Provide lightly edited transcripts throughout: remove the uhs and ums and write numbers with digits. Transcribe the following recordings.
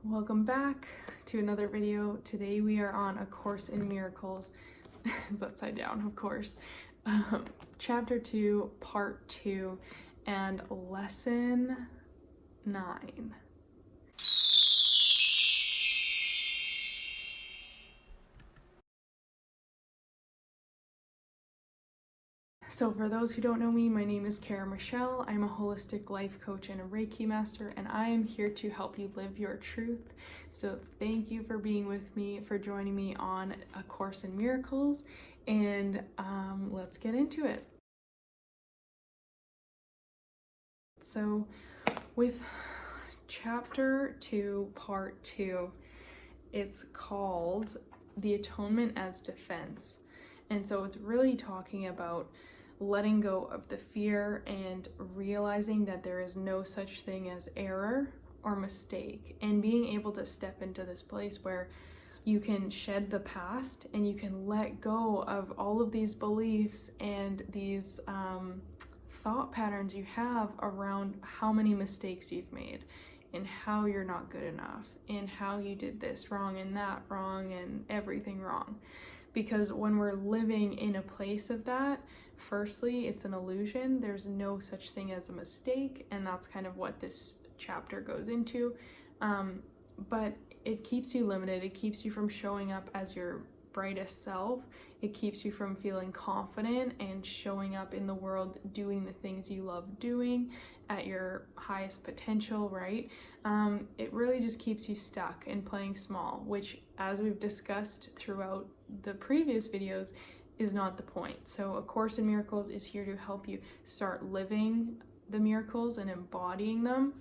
Welcome back to another video. Today we are on A Course in Miracles. It's upside down, of course. Chapter 2, Part 2, and Lesson 9. So for those who don't know me, my name is Michelle. I'm a holistic life coach and a Reiki Master, and I am here to help you live your truth. So thank you for being with me, for joining me on A Course in Miracles, and let's get into it. So with Chapter 2, Part 2, it's called The Atonement as Defense. And so it's really talking about letting go of the fear and realizing that there is no such thing as error or mistake, and being able to step into this place where you can shed the past and you can let go of all of these beliefs and these thought patterns you have around how many mistakes you've made and how you're not good enough and how you did this wrong and that wrong and everything wrong. Because when we're living in a place of that, firstly, it's an illusion. There's no such thing as a mistake, and that's kind of what this chapter goes into. But it keeps you limited. It keeps you from showing up as your brightest self. It keeps you from feeling confident and showing up in the world doing the things you love doing at your highest potential, right? It really just keeps you stuck and playing small, which, as we've discussed throughout the previous videos, is not the point. So A Course in Miracles is here to help you start living the miracles and embodying them.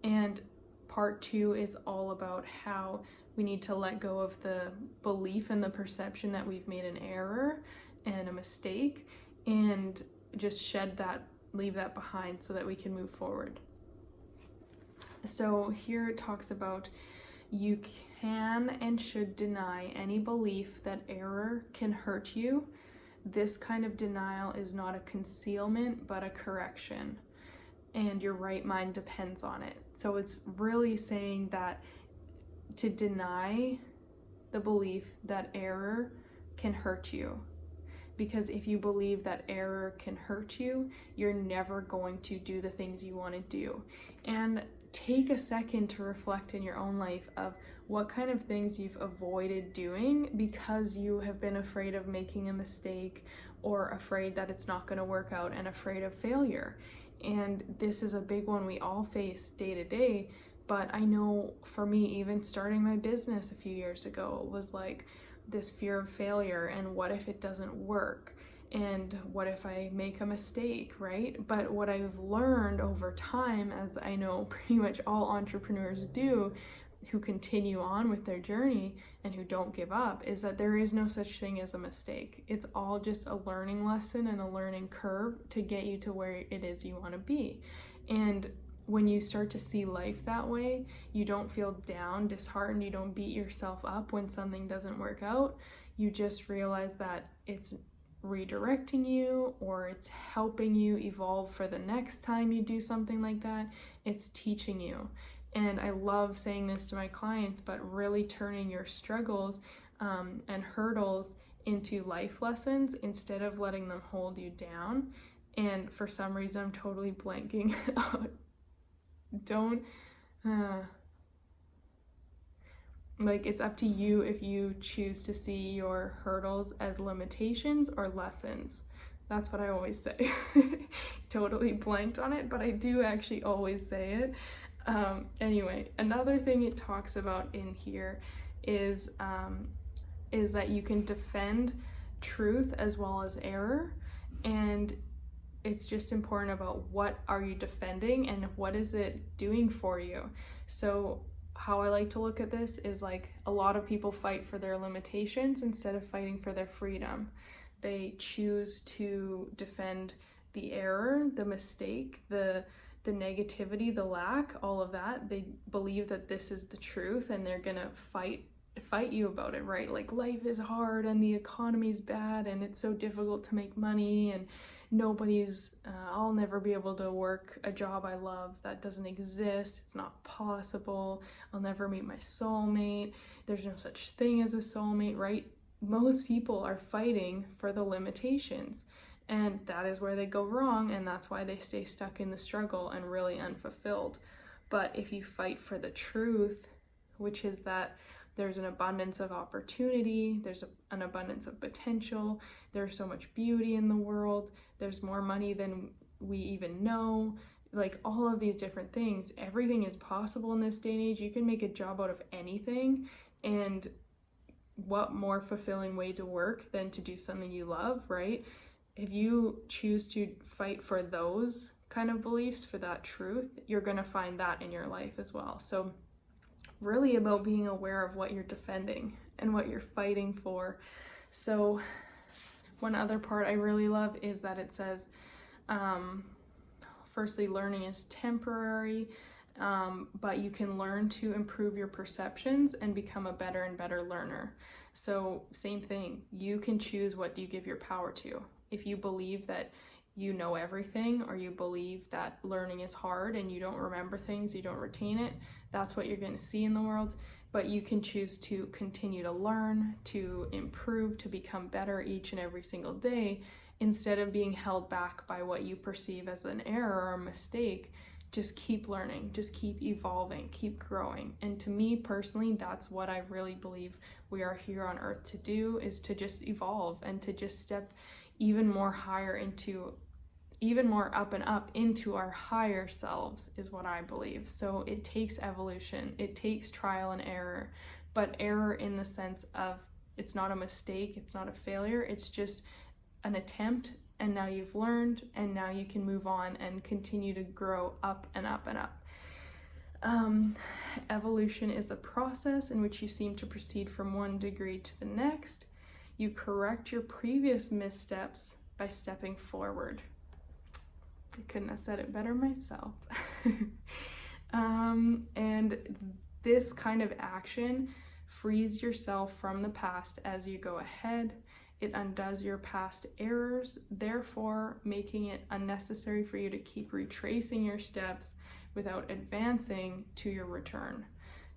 And Part 2 is all about how we need to let go of the belief and the perception that we've made an error and a mistake, and just shed that, leave that behind so that we can move forward. So here it talks about you can and should deny any belief that error can hurt you. This kind of denial is not a concealment, but a correction, and your right mind depends on it. So it's really saying that to deny the belief that error can hurt you. Because if you believe that error can hurt you, you're never going to do the things you want to do. And take a second to reflect in your own life of what kind of things you've avoided doing because you have been afraid of making a mistake, or afraid that it's not going to work out, and afraid of failure. And this is a big one we all face day to day. But I know for me, even starting my business a few years ago was like this fear of failure, and what if it doesn't work? And what if I make a mistake, right? But what I've learned over time, as I know pretty much all entrepreneurs do, who continue on with their journey and who don't give up, is that there is no such thing as a mistake. It's all just a learning lesson and a learning curve to get you to where it is you want to be. And when you start to see life that way, you don't feel down, disheartened, you don't beat yourself up when something doesn't work out. You just realize that it's redirecting you, or it's helping you evolve for the next time you do something like that. It's teaching you. And I love saying this to my clients, but really turning your struggles and hurdles into life lessons instead of letting them hold you down. And for some reason, I'm totally blanking out. It's up to you if you choose to see your hurdles as limitations or lessons. That's what I always say. Totally blanked on it, but I do actually always say it. Anyway, another thing it talks about in here is that you can defend truth as well as error, and it's just important about what are you defending and what is it doing for you. So how I like to look at this is like a lot of people fight for their limitations instead of fighting for their freedom. They choose to defend the error, the mistake, the negativity, the lack, all of that. They believe that this is the truth, and they're gonna fight you about it, right? Like, life is hard and the economy's bad and it's so difficult to make money, and I'll never be able to work a job I love. That doesn't exist. It's not possible. I'll never meet my soulmate. There's no such thing as a soulmate, right? Most people are fighting for the limitations, and that is where they go wrong, and that's why they stay stuck in the struggle and really unfulfilled. But if you fight for the truth, which is that there's an abundance of opportunity, there's an abundance of potential, there's so much beauty in the world, there's more money than we even know, like all of these different things, everything is possible in this day and age. You can make a job out of anything, and what more fulfilling way to work than to do something you love, right? If you choose to fight for those kind of beliefs, for that truth, you're going to find that in your life as well. So really about being aware of what you're defending and what you're fighting for. So one other part I really love is that it says, firstly, learning is temporary, but you can learn to improve your perceptions and become a better and better learner. So same thing, you can choose what you give your power to. If you believe that you know everything, or you believe that learning is hard and you don't remember things, you don't retain it, that's what you're going to see in the world. But you can choose to continue to learn, to improve, to become better each and every single day, instead of being held back by what you perceive as an error or a mistake. Just keep learning, just keep evolving, keep growing. And to me personally, that's what I really believe we are here on earth to do, is to just evolve and to just step even more higher into, even more up and up into our higher selves, is what I believe. So it takes evolution, it takes trial and error, but error in the sense of it's not a mistake, it's not a failure, it's just an attempt, and now you've learned, and now you can move on and continue to grow up and up and up. Evolution is a process in which you seem to proceed from one degree to the next. You correct your previous missteps by stepping forward. I couldn't have said it better myself. And this kind of action frees yourself from the past as you go ahead. It undoes your past errors, therefore making it unnecessary for you to keep retracing your steps without advancing to your return.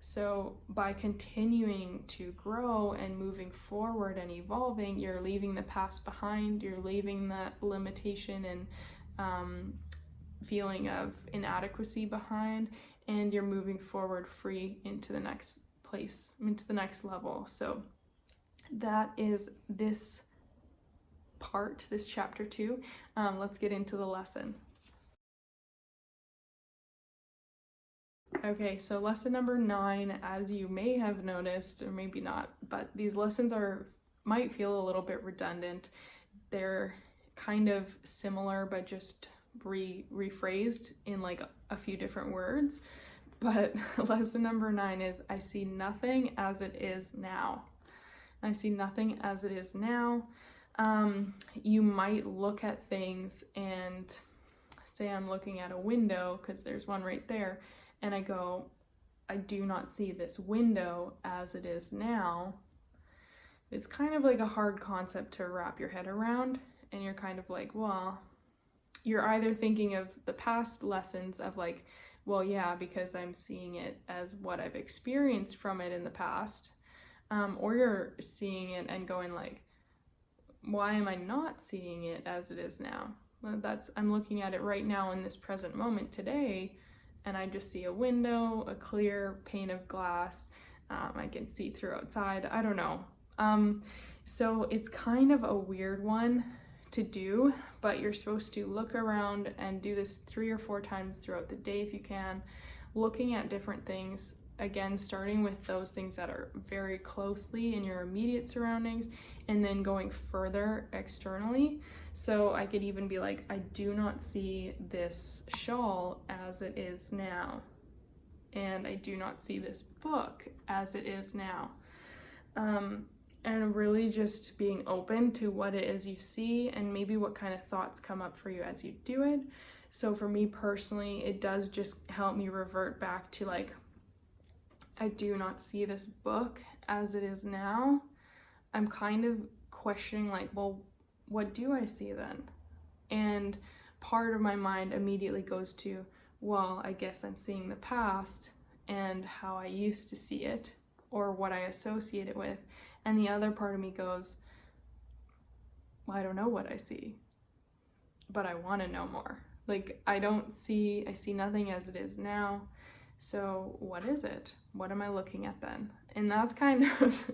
So by continuing to grow and moving forward and evolving, you're leaving the past behind, you're leaving that limitation and feeling of inadequacy behind, and you're moving forward free into the next place, into the next level. So that is this part, this chapter 2. Let's get into the lesson. Okay, so lesson number 9, as you may have noticed, or maybe not, but these lessons might feel a little bit redundant. They're kind of similar, but just rephrased in like a few different words. But lesson number 9 is, I see nothing as it is now. I see nothing as it is now. You might look at things and say, I'm looking at a window, because there's one right there, and I go, I do not see this window as it is now. It's kind of like a hard concept to wrap your head around, and you're kind of like, well, you're either thinking of the past lessons of like, well, yeah, because I'm seeing it as what I've experienced from it in the past, or you're seeing it and going like, why am I not seeing it as it is now? Well, I'm looking at it right now in this present moment today, and I just see a window, a clear pane of glass. I can see through outside. I don't know. So it's kind of a weird one to do, but you're supposed to look around and do this 3 or 4 times throughout the day if you can, looking at different things. Again, starting with those things that are very closely in your immediate surroundings, and then going further externally. So I could even be like, I do not see this shawl as it is now. And I do not see this book as it is now. And really just being open to what it is you see, and maybe what kind of thoughts come up for you as you do it. So for me personally, it does just help me revert back to like, I do not see this book as it is now. I'm kind of questioning like, well, what do I see then? And part of my mind immediately goes to, well, I guess I'm seeing the past and how I used to see it, or what I associate it with. And the other part of me goes, well, I don't know what I see, but I want to know more. Like, I see nothing as it is now. So what is it? What am I looking at then? And that's kind of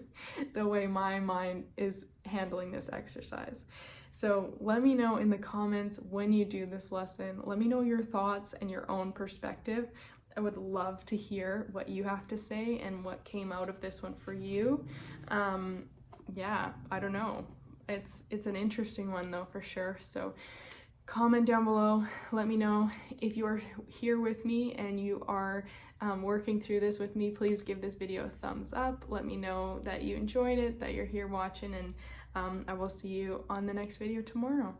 the way my mind is handling this exercise. So let me know in the comments when you do this lesson. Let me know your thoughts and your own perspective. I would love to hear what you have to say and what came out of this one for you. Yeah, I don't know. It's an interesting one though, for sure. So comment down below. Let me know if you are here with me and you are working through this with me. Please give this video a thumbs up. Let me know that you enjoyed it, that you're here watching, and I will see you on the next video tomorrow.